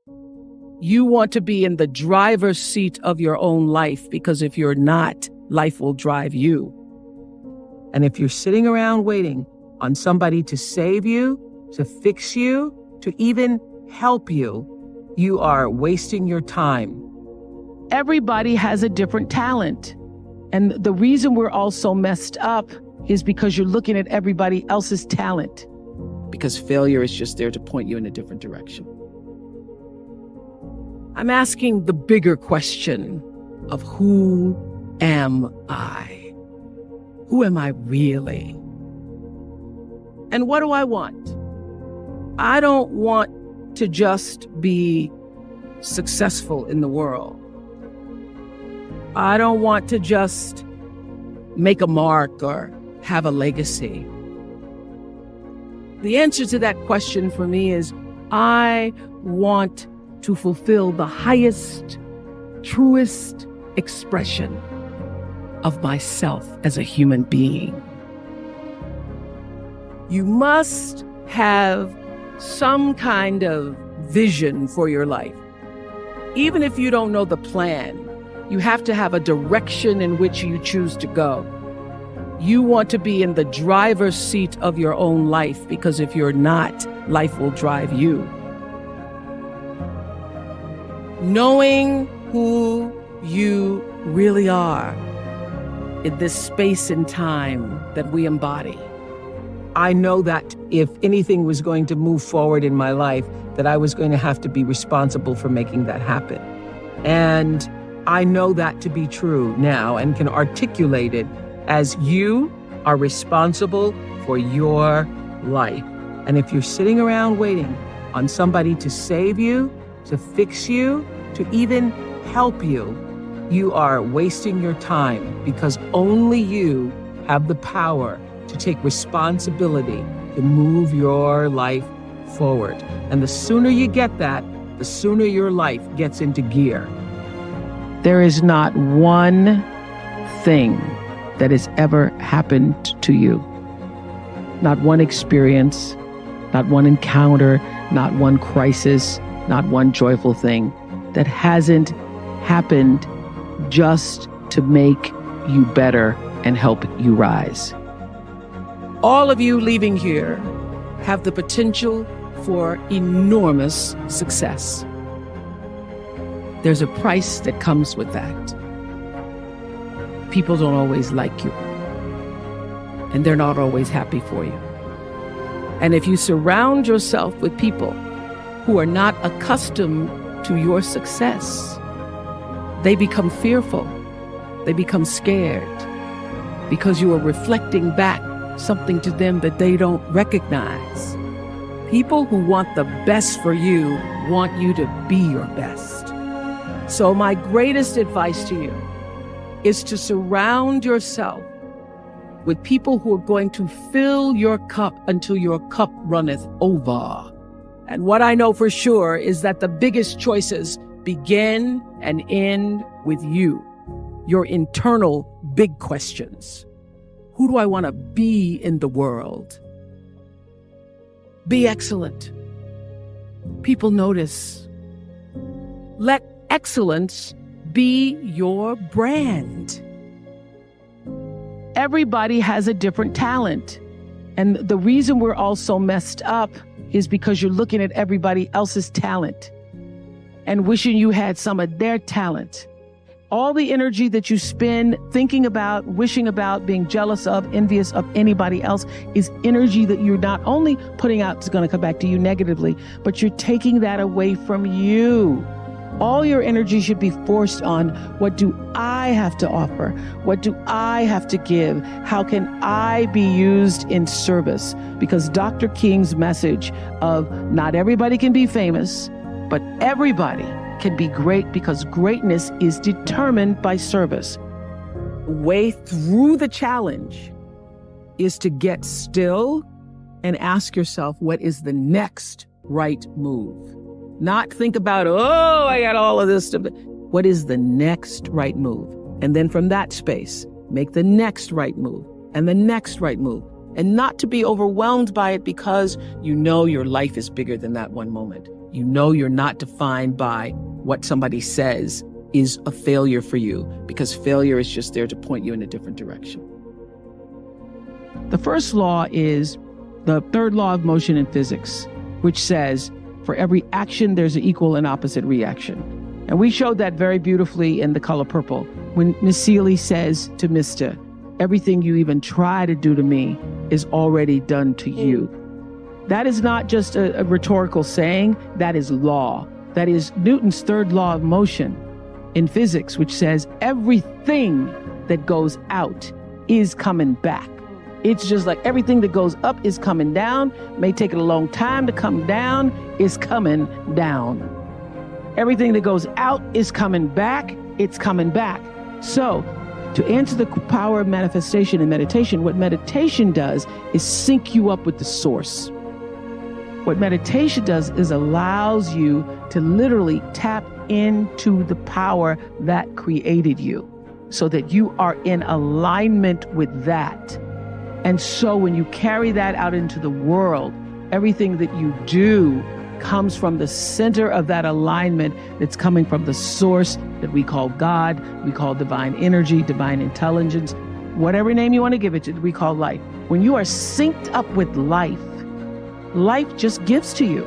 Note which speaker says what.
Speaker 1: You want to be in the driver's seat of your own life, because if you're not, life will drive you. And if you're sitting around waiting on somebody to save you, to fix you, to even help you, you are wasting your time. Everybody has a different talent. And the reason we're all so messed up is because you're looking at everybody else's talent. Because failure is just there to point you in a different direction. I'm asking the bigger question of who am I? Who am I really? And what do I want? I don't want to just be successful in the world. I don't want to just make a mark or have a legacy. The answer to that question for me is I want to fulfill the highest, truest expression of myself as a human being. You must have some kind of vision for your life. Even if you don't know the plan, you have to have a direction in which you choose to go. You want to be in the driver's seat of your own life, because if you're not, life will drive you. Knowing who you really are in this space and time that we embody. I know that if anything was going to move forward in my life, that I was going to have to be responsible for making that happen. And I know that to be true now and can articulate it as you are responsible for your life. And if you're sitting around waiting on somebody to save you, to fix you, to even help you, you are wasting your time, because only you have the power to take responsibility to move your life forward. And the sooner you get that, the sooner your life gets into gear. There is not one thing that has ever happened to you. Not one experience, not one encounter, not one crisis, not one joyful thing that hasn't happened just to make you better and help you rise. All of you leaving here have the potential for enormous success. There's a price that comes with that. People don't always like you, and they're not always happy for you. And if you surround yourself with people who are not accustomed to your success, they become fearful. They become scared because you are reflecting back something to them that they don't recognize. People who want the best for you want you to be your best. So my greatest advice to you is to surround yourself with people who are going to fill your cup until your cup runneth over. And what I know for sure is that the biggest choices begin and end with you, your internal big questions. Who do I want to be in the world? Be excellent. People notice. Let excellence be your brand. Everybody has a different talent. And the reason we're all so messed up is because you're looking at everybody else's talent and wishing you had some of their talent. All the energy that you spend thinking about, wishing about, being jealous of, envious of anybody else is energy that you're not only putting out is going to come back to you negatively, but you're taking that away from you. All your energy should be forced on, what do I have to offer? What do I have to give? How can I be used in service? Because Dr. King's message of not everybody can be famous, but everybody can be great, because greatness is determined by service. The way through the challenge is to get still and ask yourself, what is the next right move? Not think about, oh, I got all of this stuff. What is the next right move? And then from that space, make the next right move and the next right move. And not to be overwhelmed by it, because you know your life is bigger than that one moment. You know you're not defined by what somebody says is a failure for you, because failure is just there to point you in a different direction. The first law is the third law of motion in physics, which says for every action, there's an equal and opposite reaction. And we showed that very beautifully in The Color Purple when Miss Seeley says to Mr., everything you even try to do to me is already done to you. That is not just a rhetorical saying, that is law. That is Newton's third law of motion in physics, which says everything that goes out is coming back. It's just like everything that goes up is coming down, may take it a long time to come down, is coming down. Everything that goes out is coming back, it's coming back. So, to answer the power of manifestation and meditation, what meditation does is sync you up with the source. What meditation does is allows you to literally tap into the power that created you so that you are in alignment with that. And so when you carry that out into the world, everything that you do comes from the center of that alignment that's coming from the source that we call God, we call divine energy, divine intelligence, whatever name you want to give it to, we call life. When you are synced up with life, life just gives to you.